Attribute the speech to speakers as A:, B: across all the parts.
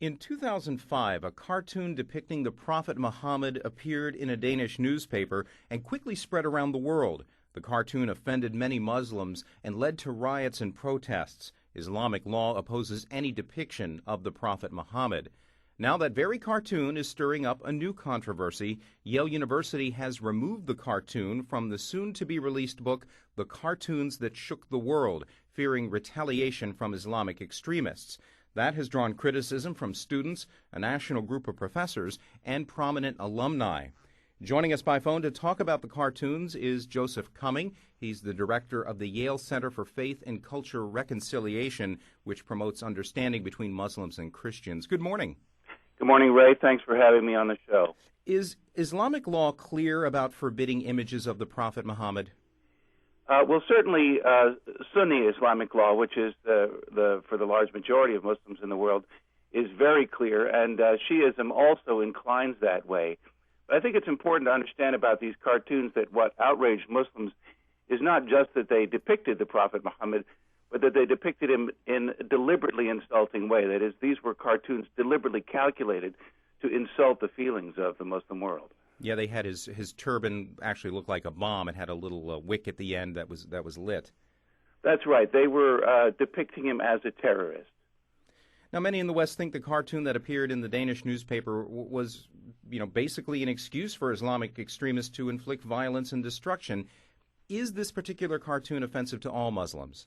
A: In 2005, a cartoon depicting the Prophet Muhammad appeared in a Danish newspaper and quickly spread around the world. The cartoon offended many Muslims and led to riots and protests. Islamic law opposes any depiction of the Prophet Muhammad. Now that very cartoon is stirring up a new controversy. Yale University has removed the cartoon from the soon-to-be-released book, The Cartoons That Shook the World, fearing retaliation from Islamic extremists. That has drawn criticism from students, a national group of professors, and prominent alumni. Joining us by phone to talk about the cartoons is Joseph Cumming. He's the director of the Yale Center for Faith and Culture Reconciliation, which promotes understanding between Muslims and Christians. Good morning.
B: Good morning, Ray. Thanks for having me on the show.
A: Is Islamic law clear about forbidding images of the Prophet Muhammad?
B: Well, certainly Sunni Islamic law, which is for the large majority of Muslims in the world, is very clear, and Shiism also inclines that way. But I think it's important to understand about these cartoons that what outraged Muslims is not just that they depicted the Prophet Muhammad, but that they depicted him in a deliberately insulting way. That is, these were cartoons deliberately calculated to insult the feelings of the Muslim world.
A: Yeah, they had his turban actually looked like a bomb. It had a little wick at the end that was lit.
B: That's right. They were depicting him as a terrorist.
A: Now, many in the West think the cartoon that appeared in the Danish newspaper was, basically an excuse for Islamic extremists to inflict violence and destruction. Is this particular cartoon offensive to all Muslims?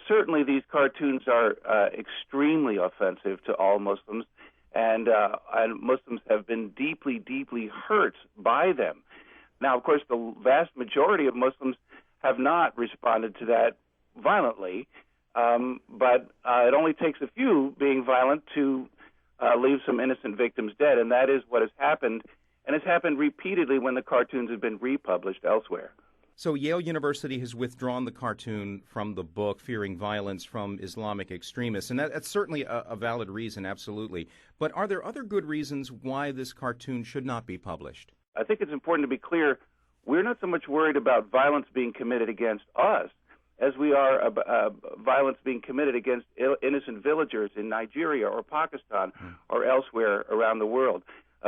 B: Certainly, these cartoons are extremely offensive to all Muslims. And Muslims have been deeply, deeply hurt by them. Now, of course, the vast majority of Muslims have not responded to that violently, but it only takes a few being violent to leave some innocent victims dead, and that is what has happened, and it's happened repeatedly when the cartoons have been republished elsewhere.
A: So Yale University has withdrawn the cartoon from the book, fearing violence from Islamic extremists, and that's certainly a valid reason, absolutely. But are there other good reasons why this cartoon should not be published?
B: I think it's important to be clear, we're not so much worried about violence being committed against us as we are violence being committed against innocent villagers in Nigeria or Pakistan or elsewhere around the world.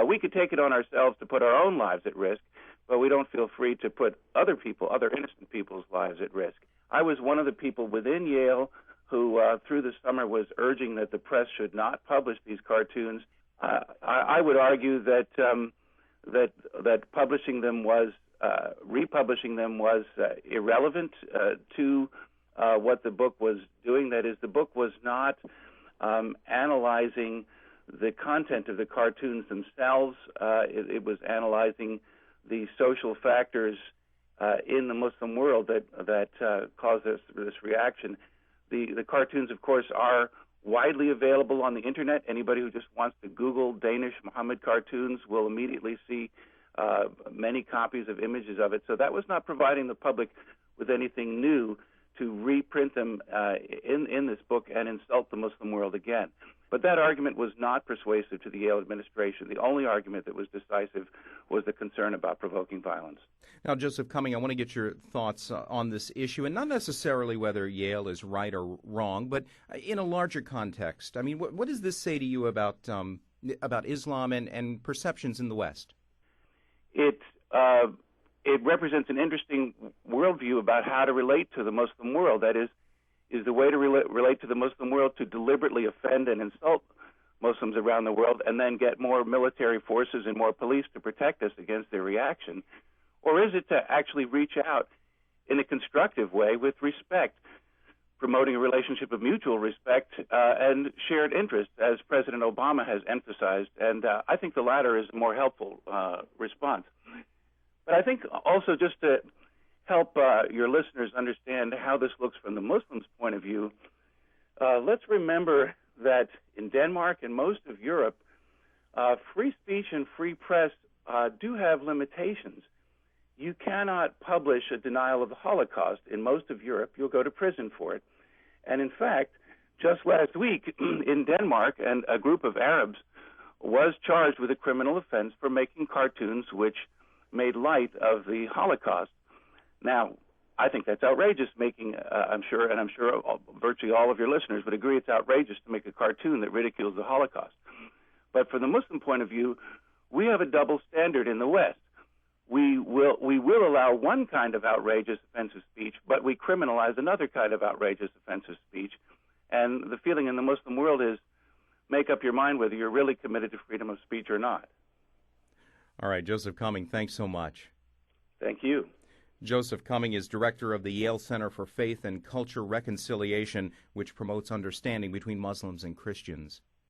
B: We could take it on ourselves to put our own lives at risk, but we don't feel free to put other innocent people's lives at risk. I was one of the people within Yale who, through the summer, was urging that the press should not publish these cartoons. I would argue that that publishing them was, republishing them was irrelevant to what the book was doing. That is, the book was not analyzing the content of the cartoons themselves. It was analyzing the social factors in the Muslim world that cause this reaction. The cartoons, of course, are widely available on the Internet. Anybody who just wants to Google Danish Muhammad cartoons will immediately see many copies of images of it. So that was not providing the public with anything new to reprint them in this book and insult the Muslim world again. But that argument was not persuasive to the Yale administration. The only argument that was decisive was the concern about provoking violence.
A: Now, Joseph Cumming, I want to get your thoughts on this issue, and not necessarily whether Yale is right or wrong, but in a larger context. I mean, what does this say to you about Islam and perceptions in the West?
B: It represents an interesting worldview about how to relate to the Muslim world. That is the way to relate to the Muslim world to deliberately offend and insult Muslims around the world and then get more military forces and more police to protect us against their reaction? Or is it to actually reach out in a constructive way with respect, promoting a relationship of mutual respect and shared interest, as President Obama has emphasized? And I think the latter is a more helpful response. But I think also, just to help your listeners understand how this looks from the Muslims' point of view, let's remember that in Denmark and most of Europe, free speech and free press do have limitations. You cannot publish a denial of the Holocaust. In most of Europe, you'll go to prison for it. And in fact, just last week in Denmark, and a group of Arabs was charged with a criminal offense for making cartoons which made light of the Holocaust. Now, I think that's outrageous. I'm sure virtually all of your listeners would agree it's outrageous to make a cartoon that ridicules the Holocaust. But from the Muslim point of view, we have a double standard in the West. We will allow one kind of outrageous offensive speech, but we criminalize another kind of outrageous offensive speech. And the feeling in the Muslim world is, make up your mind whether you're really committed to freedom of speech or not.
A: All right, Joseph Cumming, thanks so much.
B: Thank you.
A: Joseph Cumming is director of the Yale Center for Faith and Culture Reconciliation, which promotes understanding between Muslims and Christians.